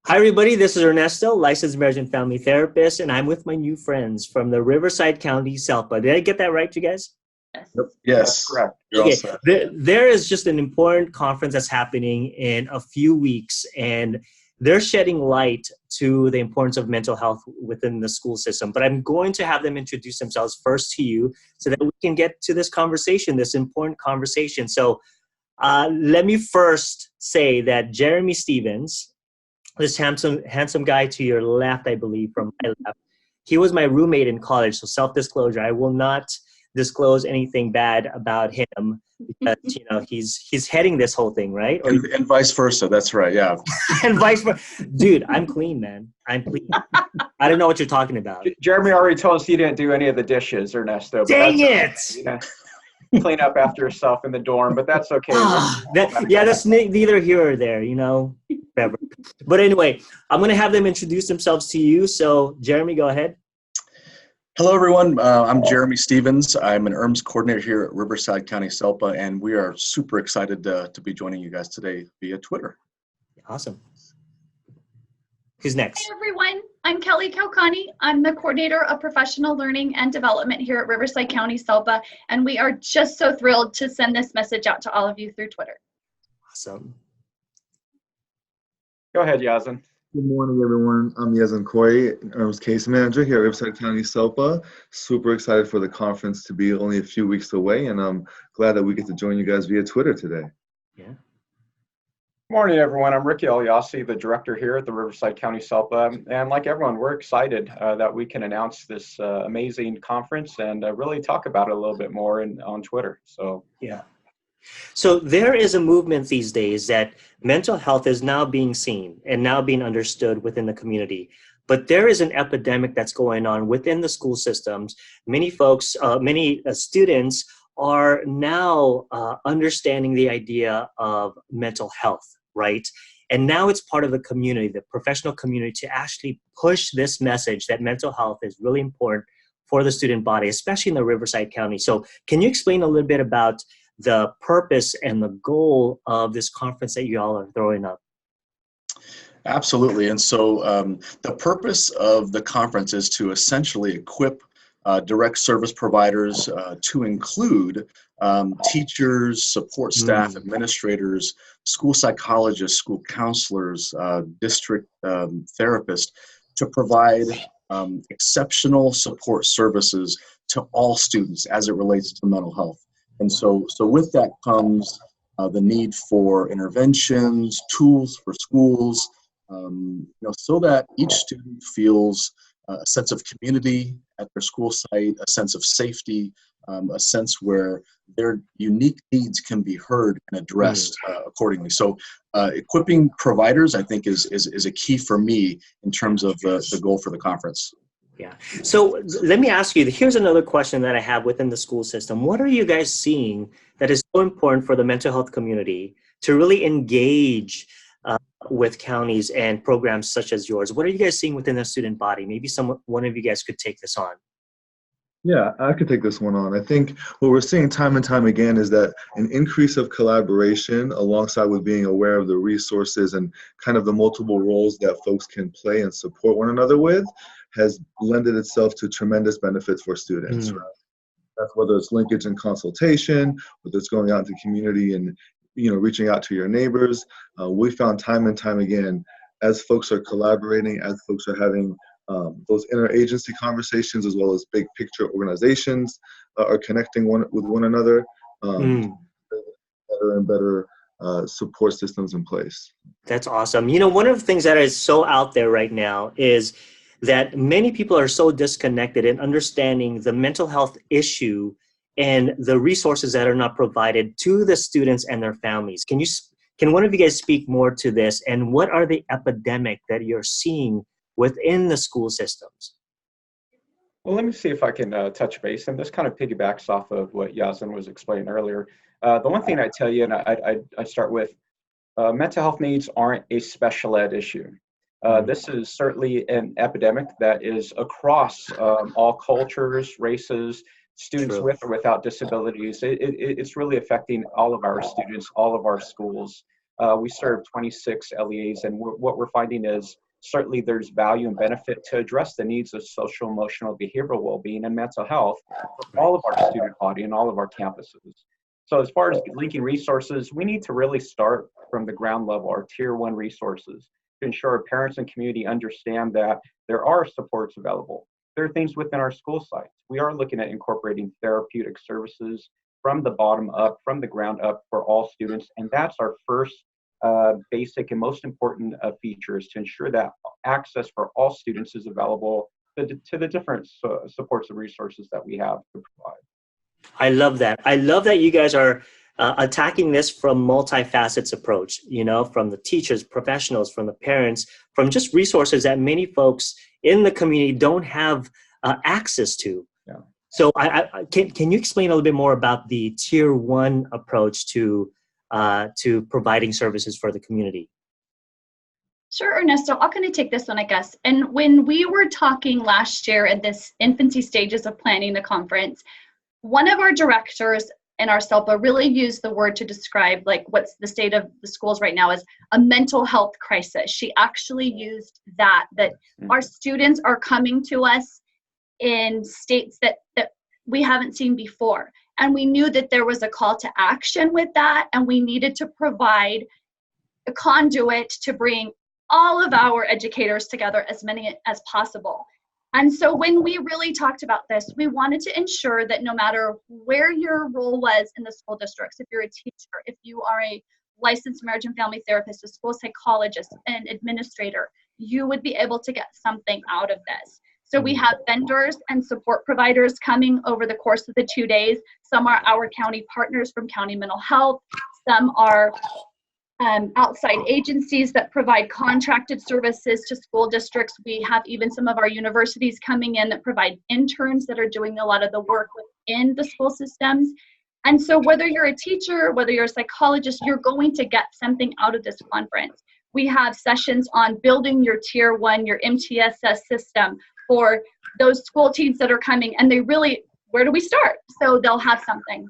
Hi, everybody. This is Ernesto, licensed marriage and family therapist, and I'm with my new friends from the Riverside County SELPA. Did I get that right, you guys? Yes. Yep. That's Yes. correct. You're all Okay. set. There is just an important conference that's happening in a few weeks, and they're shedding light to the importance of mental health within the school system. But I'm going to have them introduce themselves first to you so that we can get to this conversation, this important conversation. So let me first say that Jeremy Stevens, this handsome guy to your left, I believe, from my left, he was my roommate in college. So self-disclosure, I will not disclose anything bad about him because he's heading this whole thing, right? And vice versa. That's right. Yeah. And vice versa. Dude, I'm clean, man. I'm clean. I don't know what you're talking about. Jeremy already told us he didn't do any of the dishes, Ernesto. But Dang that's it! okay. Clean up after yourself in the dorm, but that's okay. That's neither here or there, whatever. But anyway, I'm going to have them introduce themselves to you. So, Jeremy, go ahead. Hello, everyone. I'm Jeremy Stevens. I'm an ERMS coordinator here at Riverside County SELPA, and we are super excited to be joining you guys today via Twitter. Awesome. Who's next? Hi, everyone. I'm Kelly Kalkani. I'm the coordinator of professional learning and development here at Riverside County SELPA, and we are just so thrilled to send this message out to all of you through Twitter. Awesome. Go ahead, Yazin. Good morning, everyone. I'm Yazan Koi, ERMS case manager here at Riverside County SELPA. Super excited for the conference to be only a few weeks away, and I'm glad that we get to join you guys via Twitter today. Yeah. Good morning, everyone. I'm Ricky Eliassi, the director here at the Riverside County SELPA. And like everyone, we're excited that we can announce this amazing conference and really talk about it a little bit more on Twitter. So yeah. So there is a movement these days that mental health is now being seen and now being understood within the community. But there is an epidemic that's going on within the school systems. Many folks, many students are now understanding the idea of mental health, right? And now it's part of the community, the professional community, to actually push this message that mental health is really important for the student body, especially in the Riverside County. So can you explain a little bit about the purpose and the goal of this conference that you all are throwing up? Absolutely. And so the purpose of the conference is to essentially equip direct service providers to include teachers, support staff, administrators, school psychologists, school counselors, district therapists to provide exceptional support services to all students as it relates to mental health. And so with that comes the need for interventions, tools for schools, so that each student feels a sense of community at their school site, a sense of safety, a sense where their unique needs can be heard and addressed accordingly. So equipping providers, I think, is a key for me in terms of the goal for the conference. Yeah. So let me ask you, here's another question that I have within the school system. What are you guys seeing that is so important for the mental health community to really engage with counties and programs such as yours? What are you guys seeing within the student body? Maybe one of you guys could take this on. Yeah, I could take this one on. I think what we're seeing time and time again is that an increase of collaboration alongside with being aware of the resources and kind of the multiple roles that folks can play and support one another with has lended itself to tremendous benefits for students. Right? That's whether it's linkage and consultation, whether it's going out into community and reaching out to your neighbors. We found time and time again, as folks are collaborating, as folks are having those interagency conversations, as well as big picture organizations are connecting with one another, better and better support systems in place. That's awesome. One of the things that is so out there right now is that many people are so disconnected in understanding the mental health issue and the resources that are not provided to the students and their families. Can one of you guys speak more to this? And what are the epidemic that you're seeing within the school systems? Well, let me see if I can touch base, and this kind of piggybacks off of what Yazin was explaining earlier. The one thing I tell you, and I start with, mental health needs aren't a special ed issue. This is certainly an epidemic that is across all cultures, races, students with or without disabilities. It's really affecting all of our students, all of our schools. We serve 26 LEAs, and what we're finding is certainly there's value and benefit to address the needs of social, emotional, behavioral well-being and mental health for all of our student body and all of our campuses. So as far as linking resources, we need to really start from the ground level, our tier 1 resources, to ensure our parents and community understand that there are supports available. There are things within our school sites. We are looking at incorporating therapeutic services from the bottom up, from the ground up for all students. And that's our first basic and most important features to ensure that access for all students is available to the different supports and resources that we have to provide. I love that. I love that you guys are attacking this from multifacets approach, from the teachers, professionals, from the parents, from just resources that many folks in the community don't have access to. Yeah. So can you explain a little bit more about the tier 1 approach to providing services for the community? Sure, Ernesto. I'll kind of take this one, I guess. And when we were talking last year at this infancy stages of planning the conference, one of our directors in our SELPA really used the word to describe what's the state of the schools right now as a mental health crisis. She actually used that our students are coming to us in states that we haven't seen before. And we knew that there was a call to action with that, and we needed to provide a conduit to bring all of our educators together, as many as possible. And so when we really talked about this, we wanted to ensure that no matter where your role was in the school districts, if you're a teacher, if you are a licensed marriage and family therapist, a school psychologist, an administrator, you would be able to get something out of this. So we have vendors and support providers coming over the course of the 2 days. Some are our county partners from county mental health. Some are outside agencies that provide contracted services to school districts. We have even some of our universities coming in that provide interns that are doing a lot of the work within the school systems. And so whether you're a teacher, whether you're a psychologist, you're going to get something out of this conference. We have sessions on building your tier 1, your MTSS system for those school teams that are coming, and where do we start? So they'll have something.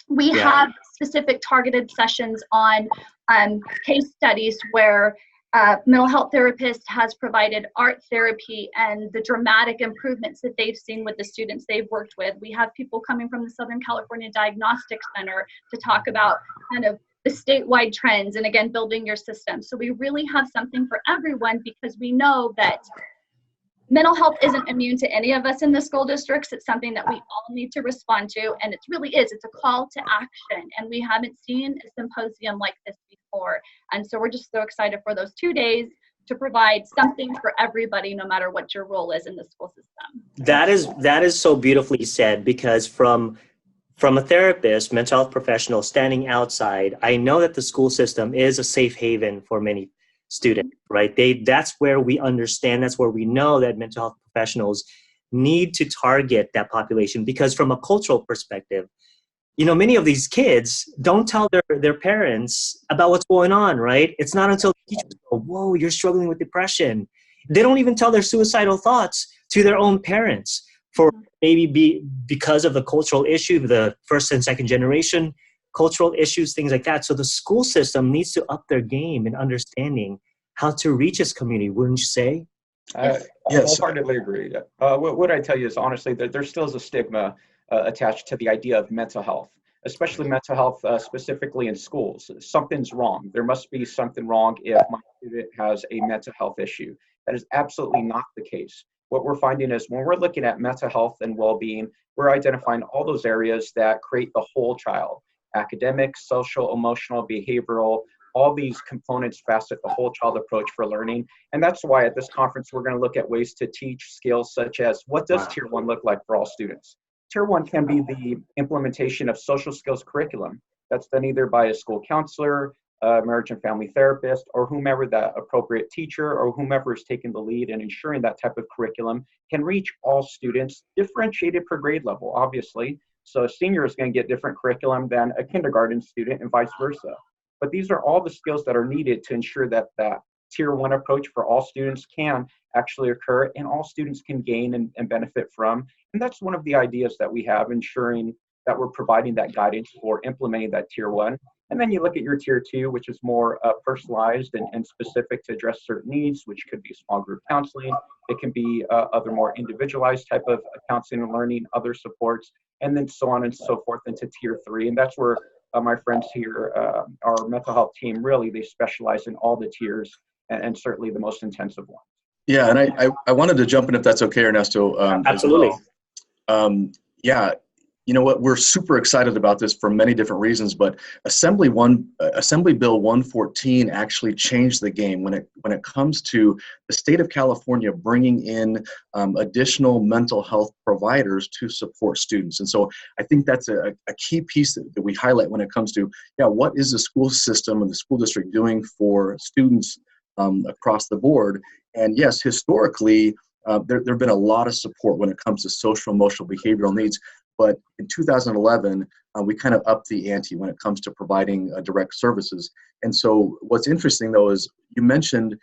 We have specific targeted sessions on case studies where mental health therapist has provided art therapy and the dramatic improvements that they've seen with the students they've worked with. We have people coming from the Southern California Diagnostic Center to talk about kind of the statewide trends and, again, building your system. So we really have something for everyone, because we know that mental health isn't immune to any of us in the school districts. It's something that we all need to respond to, and it's a call to action, and we haven't seen a symposium like this before. And so we're just so excited for those 2 days to provide something for everybody, no matter what your role is in the school system. That is so beautifully said, because from a therapist, mental health professional standing outside, I know that the school system is a safe haven for many student, right? That's where we understand, that's where we know that mental health professionals need to target that population, because from a cultural perspective, many of these kids don't tell their parents about what's going on, right? It's not until teachers go, whoa, you're struggling with depression. They don't even tell their suicidal thoughts to their own parents, for maybe because of the cultural issue, the first and second generation cultural issues, things like that. So the school system needs to up their game in understanding how to reach this community, wouldn't you say? I wholeheartedly agree. What I tell you is, honestly, that there still is a stigma attached to the idea of mental health, especially mental health specifically in schools. Something's wrong. There must be something wrong if my student has a mental health issue. That is absolutely not the case. What we're finding is, when we're looking at mental health and well-being, we're identifying all those areas that create the whole child: academic, social, emotional, behavioral. All these components facet the whole child approach for learning. And that's why at this conference, we're going to look at ways to teach skills such as, what does Tier 1 look like for all students? Tier 1 can be the implementation of social skills curriculum that's done either by a school counselor, marriage and family therapist, or whomever that appropriate teacher or whomever is taking the lead in ensuring that type of curriculum can reach all students, differentiated per grade level, obviously. So a senior is going to get different curriculum than a kindergarten student, and vice versa. But these are all the skills that are needed to ensure that that Tier 1 approach for all students can actually occur, and all students can gain and benefit from. And that's one of the ideas that we have, ensuring that we're providing that guidance for implementing that Tier 1. And then you look at your tier 2, which is more personalized and specific to address certain needs, which could be small group counseling. It can be other more individualized type of counseling and learning, other supports, and then so on and so forth into tier 3. And that's where my friends here, our mental health team, really, they specialize in all the tiers and certainly the most intensive ones. Yeah, and I wanted to jump in if that's okay, Ernesto. Absolutely. As well. Yeah, you know what? We're super excited about this for many different reasons, but Assembly Bill 114 actually changed the game when it comes to the state of California bringing in additional mental health providers to support students. And so I think that's a key piece that we highlight when it comes to, what is the school system and the school district doing for students across the board? And yes, historically, there have been a lot of support when it comes to social, emotional, behavioral needs. But in 2011, we kind of upped the ante when it comes to providing direct services. And so what's interesting, though, is you mentioned,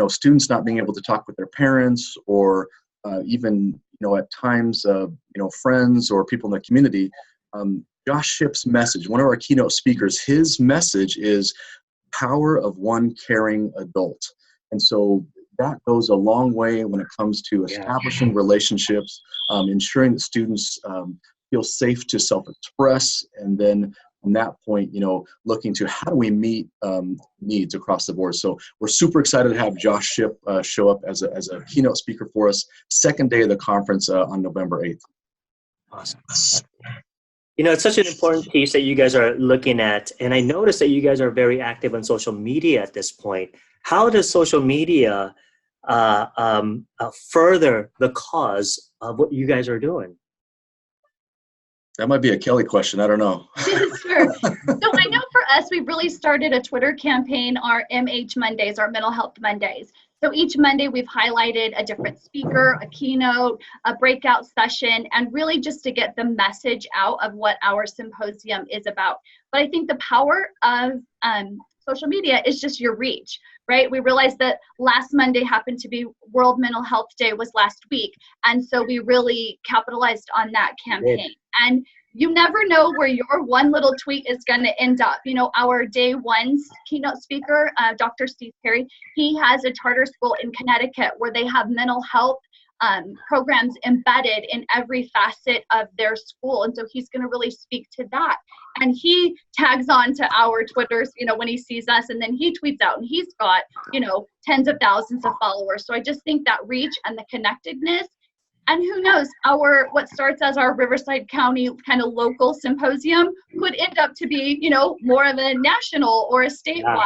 students not being able to talk with their parents or even, at times, friends or people in the community. Josh Shipp's message, one of our keynote speakers, his message is power of one caring adult. And so that goes a long way when it comes to establishing relationships, ensuring that students feel safe to self-express, and then from that point, looking to how do we meet needs across the board. So we're super excited to have Josh Shipp show up as a keynote speaker for us, second day of the conference on November 8th. Awesome. It's such an important piece that you guys are looking at, and I noticed that you guys are very active on social media at this point. How does social media further the cause of what you guys are doing? That might be a Kelly question. I don't know. Sure. So I know for us, we've really started a Twitter campaign, our MH Mondays, our Mental Health Mondays. So each Monday we've highlighted a different speaker, a keynote, a breakout session, and really just to get the message out of what our symposium is about. But I think the power of social media is just your reach, right? We realized that last Monday happened to be World Mental Health Day was last week. And so we really capitalized on that campaign. And you never know where your one little tweet is going to end up. Our day one's keynote speaker, Dr. Steve Perry, he has a charter school in Connecticut where they have mental health programs embedded in every facet of their school. And so he's going to really speak to that. And he tags on to our Twitters, when he sees us, and then he tweets out, and he's got, tens of thousands of followers. So I just think that reach and the connectedness, and who knows, what starts as our Riverside County kind of local symposium could end up to be, more of a national or a statewide.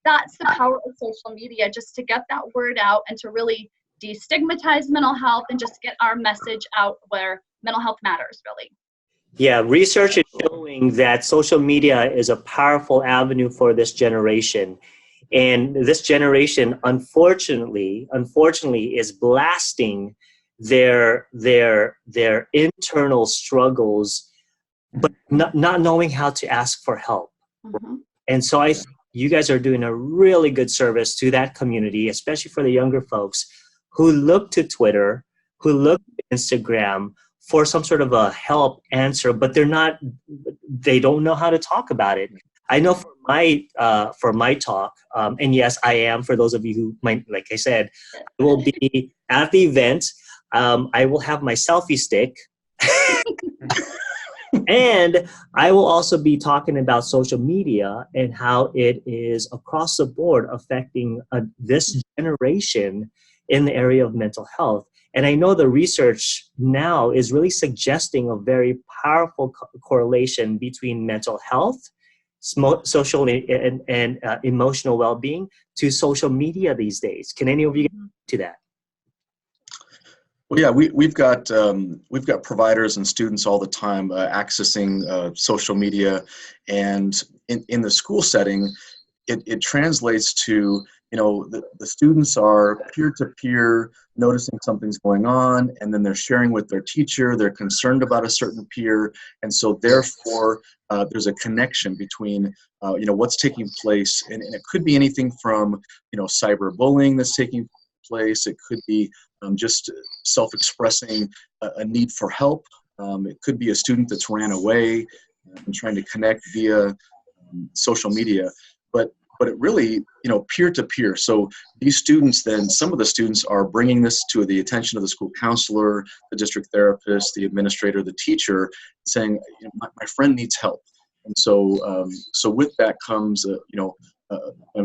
That's the power of social media, just to get that word out and to really destigmatize mental health and just get our message out where mental health matters, really. Yeah, research is showing that social media is a powerful avenue for this generation. And this generation, unfortunately, is blasting their internal struggles, but not knowing how to ask for help. Mm-hmm. And so I think you guys are doing a really good service to that community, especially for the younger folks who look to Twitter, who look to Instagram for some sort of a help answer, but they don't know how to talk about it. I know for my talk, and yes, I am, for those of you who might, like I said, I will be at the event. I will have my selfie stick. And I will also be talking about social media and how it is across the board affecting this generation in the area of mental health. And I know the research now is really suggesting a very powerful correlation between mental health, social and emotional well-being to social media these days. Can any of you get to that? Well, yeah, we've got providers and students all the time accessing social media, and in the school setting, it translates to, the students are peer-to-peer noticing something's going on, and then they're sharing with their teacher. They're concerned about a certain peer, and so therefore there's a connection between what's taking place, and it could be anything from cyberbullying that's taking place. It could be just self-expressing a need for help. It could be a student that's ran away and trying to connect via social media, but it really, peer to peer. So these students, then some of the students are bringing this to the attention of the school counselor, the district therapist, the administrator, the teacher, saying, my friend needs help. And so with that comes, an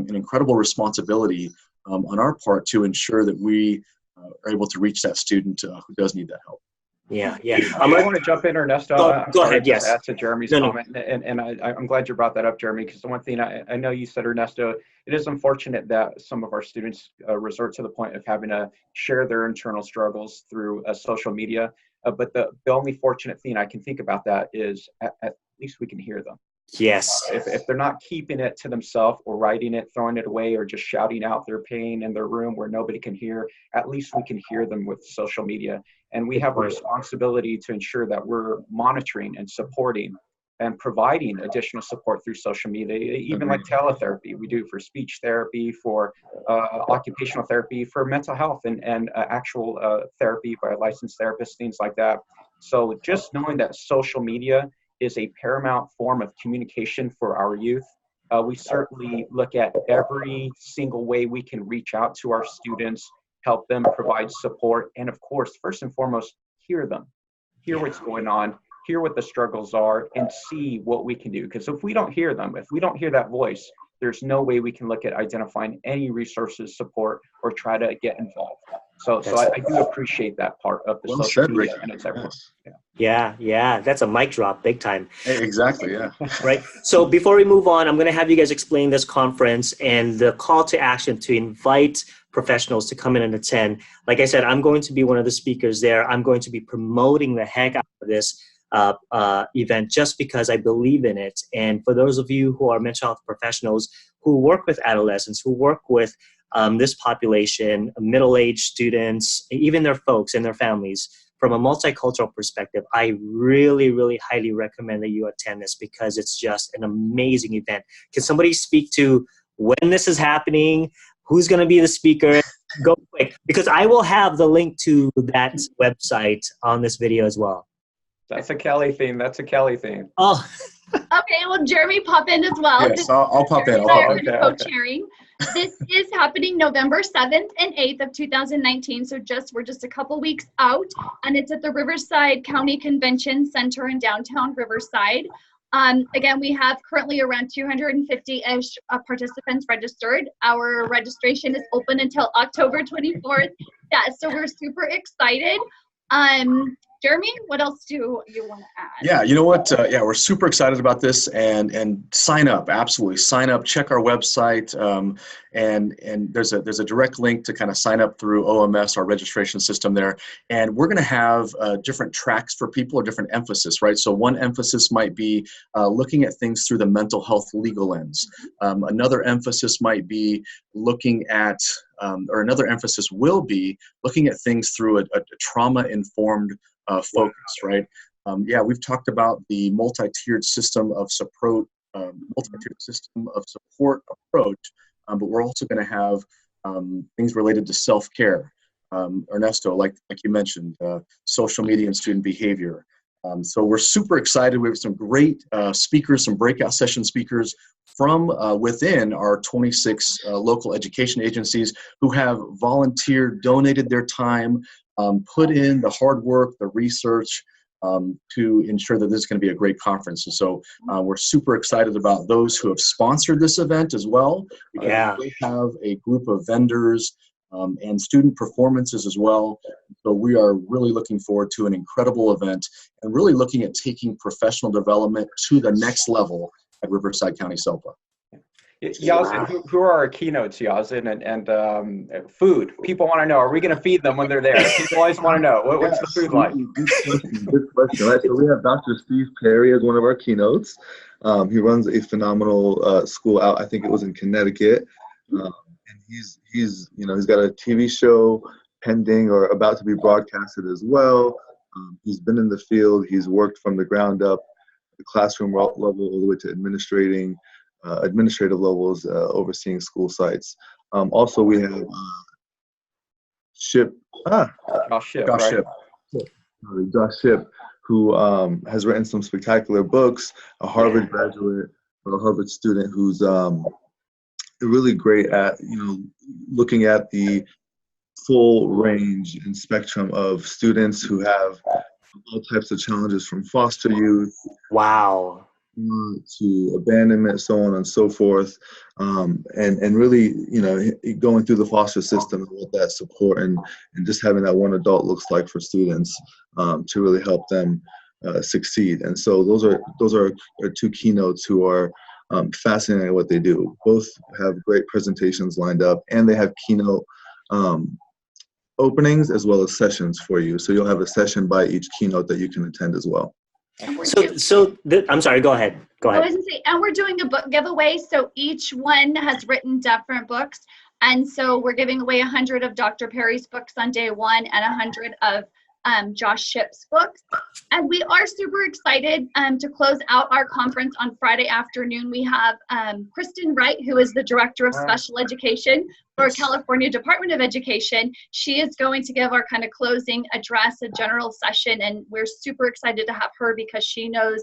incredible responsibility on our part to ensure that we are able to reach that student who does need that help. Yeah. I want to jump in, Ernesto. Go ahead. Yes. Add to Jeremy's comment, and I'm glad you brought that up, Jeremy, because the one thing I know you said, Ernesto, it is unfortunate that some of our students resort to the point of having to share their internal struggles through social media. But the only fortunate thing I can think about that is at least we can hear them. Yes. If they're not keeping it to themselves or writing it, throwing it away, or just shouting out their pain in their room where nobody can hear, at least we can hear them with social media. And we have a responsibility to ensure that we're monitoring and supporting and providing additional support through social media, even like teletherapy we do for speech therapy, for occupational therapy, for mental health, and actual therapy by a licensed therapist, things like that. So just knowing that social media is a paramount form of communication for our youth. We certainly look at every single way we can reach out to our students, help them, provide support, and of course, first and foremost, hear them, hear what's going on, hear what the struggles are, and see what we can do. Because if we don't hear them, if we don't hear that voice, there's no way we can look at identifying any resources, support, or try to get involved. So I do appreciate that part of the social media and its effort. Yeah. That's a mic drop, big time. Exactly, yeah. Right. So before we move on, I'm going to have you guys explain this conference and the call to action to invite professionals to come in and attend. Like I said, I'm going to be one of the speakers there. I'm going to be promoting the heck out of this event just because I believe in it. And for those of you who are mental health professionals who work with adolescents, who work with this population, middle-aged students, even their folks and their families, from a multicultural perspective, I really, really highly recommend that you attend this because it's just an amazing event. Can somebody speak to when this is happening? Who's going to be the speaker? Go quick, because I will have the link to that website on this video as well. That's a Kelly theme. Oh. Okay, well, Jeremy, pop in as well. Yes, I'll pop in. Co-chairing. This is happening November 7th and 8th of 2019, so we're just a couple weeks out, and it's at the Riverside County Convention Center in downtown Riverside. Again, we have currently around 250-ish participants registered. Our registration is open until October 24th. Yeah, so we're super excited. Jeremy, what else do you want to add? Yeah, you know what? We're super excited about this, and sign up. Absolutely, sign up. Check our website, and there's a direct link to kind of sign up through OMS, our registration system there. And we're going to have different tracks for people, or different emphasis, right? So one emphasis might be looking at things through the mental health legal lens. Another emphasis might be looking at, or another emphasis will be looking at things through a trauma-informed focus, right? We've talked about the multi-tiered system of support approach, but we're also going to have things related to self-care. Ernesto, like you mentioned, social media and student behavior. So we're super excited. We have some great speakers, some breakout session speakers from within our 26 local education agencies who have volunteered, donated their time, put in the hard work, the research to ensure that this is going to be a great conference. And so we're super excited about those who have sponsored this event as well. We have a group of vendors and student performances as well. So we are really looking forward to an incredible event and really looking at taking professional development to the next level at Riverside County SELPA. Yazin, who are our keynotes, Yazin, and food? People want to know, are we going to feed them when they're there? People always want to know, what's the food like? Good question, right? So we have Dr. Steve Perry as one of our keynotes. He runs a phenomenal school out, I think it was in Connecticut. And he's got a TV show pending or about to be broadcasted as well. He's been in the field. He's worked from the ground up, the classroom level all the way to administrative levels, overseeing school sites. Also, we have Josh Shipp, who has written some spectacular books, a Harvard graduate, a Harvard student who's really great at, looking at the full range and spectrum of students who have all types of challenges, from foster youth Wow. to abandonment, so on and so forth, and really, going through the foster system and what that support and just having that one adult looks like for students, to really help them succeed. And so those are our two keynotes who are fascinating at what they do. Both have great presentations lined up, and they have keynote openings as well as sessions for you. So you'll have a session by each keynote that you can attend as well. I'm sorry, go ahead. I was going to say, and we're doing a book giveaway. So each one has written different books. And so we're giving away 100 of Dr. Perry's books on day one and 100 of Josh Shipp's books. And we are super excited to close out our conference on Friday afternoon. We have Kristen Wright, who is the Director of Special Education for California Department of Education. She is going to give our kind of closing address, a general session, and we're super excited to have her because she knows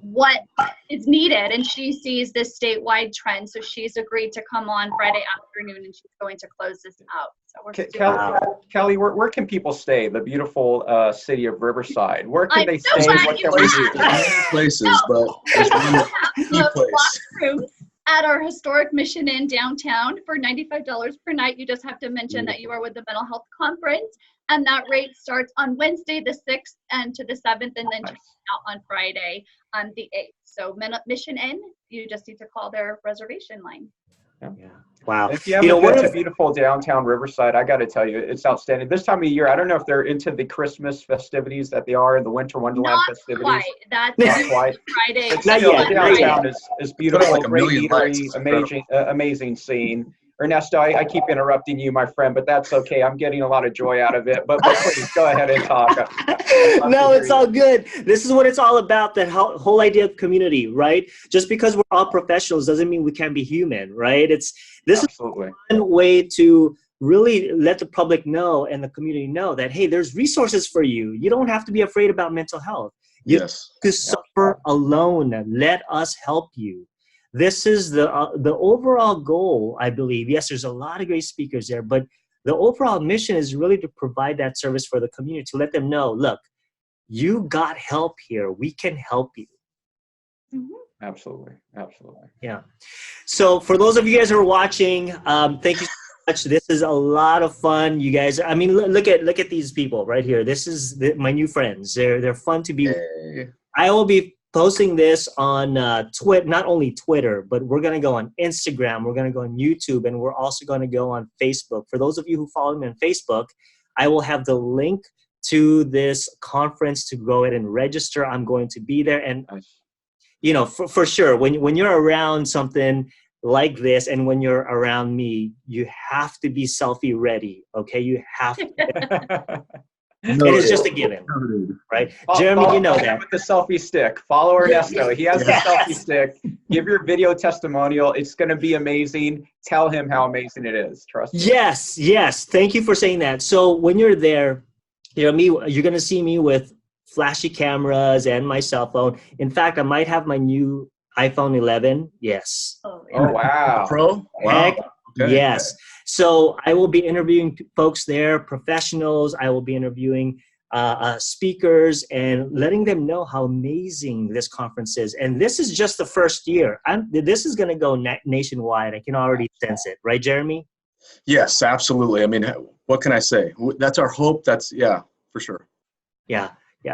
what is needed and she sees this statewide trend. So she's agreed to come on Friday afternoon and she's going to close this out. So we're Kelly, where can people stay? The beautiful city of Riverside. Where can they stay? What can they do? Many places, but there's one key place. Rooms at our historic Mission Inn downtown for $95 per night. You just have to mention that you are with the Mental Health Conference, and that rate starts on Wednesday the 6th and to the 7th, and then out on Friday on the 8th. So Mission Inn, you just need to call their reservation line. Yeah. Wow. If you haven't been to beautiful downtown Riverside, I got to tell you, it's outstanding. This time of year, I don't know if they're into the Christmas festivities that they are in the Winter Wonderland festivities. Quite. That's not quite. Friday. It's still, downtown is beautiful, like great eatery, amazing scene. Ernesto, I keep interrupting you, my friend, but that's okay. I'm getting a lot of joy out of it. But please go ahead and talk. No, it's all good. This is what it's all about, that whole idea of community, right? Just because we're all professionals doesn't mean we can't be human, right? This is one way to really let the public know and the community know that, hey, there's resources for you. You don't have to be afraid about mental health. You to suffer alone. Let us help you. This is the overall goal, I believe. Yes, there's a lot of great speakers there, but the overall mission is really to provide that service for the community, to let them know, look, you got help here. We can help you. Mm-hmm. Absolutely. Yeah. So for those of you guys who are watching, thank you so much. This is a lot of fun. You guys, I mean, look at these people right here. This is my new friends. They're fun to be with. I will be posting this on not only Twitter, but we're going to go on Instagram, we're going to go on YouTube, and we're also going to go on Facebook. For those of you who follow me on Facebook, I will have the link to this conference to go ahead and register. I'm going to be there. And, for sure, when you're around something like this and when you're around me, you have to be selfie ready, okay? You have to. It is just a given, right? Jeremy, you know that. With the selfie stick. Follow Ernesto. He has the selfie stick. Give your video testimonial. It's going to be amazing. Tell him how amazing it is. Trust me. Yes. Thank you for saying that. So when you're there, you're going to see me with flashy cameras and my cell phone. In fact, I might have my new iPhone 11. Yes. Oh, wow. Pro? Wow. Okay. Yes. So I will be interviewing folks there, professionals. I will be interviewing speakers and letting them know how amazing this conference is. And this is just the first year. This is going to go nationwide. I can already sense it. Right, Jeremy? Yes, absolutely. I mean, what can I say? That's our hope. For sure. Yeah.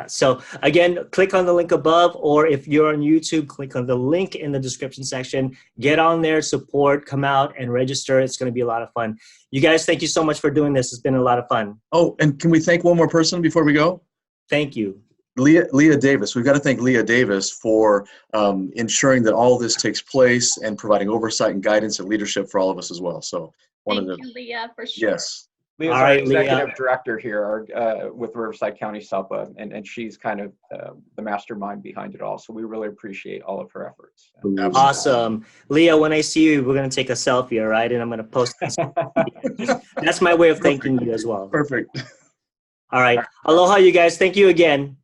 So again, click on the link above, or if you're on YouTube, click on the link in the description section. Get on there, support, come out and register. It's going to be a lot of fun. You guys, thank you so much for doing this. It's been a lot of fun. Oh, and can we thank one more person before we go? Thank you. Leah Davis. We've got to thank Leah Davis for ensuring that all this takes place and providing oversight and guidance and leadership for all of us as well. So thank you, Leah, for sure. Yes. Leah's our executive director here with Riverside County SELPA, and she's kind of the mastermind behind it all. So we really appreciate all of her efforts. Awesome. Leah, when I see you, we're going to take a selfie, all right? And I'm going to post this. That's my way of thanking you as well. Perfect. All right. Aloha, you guys. Thank you again.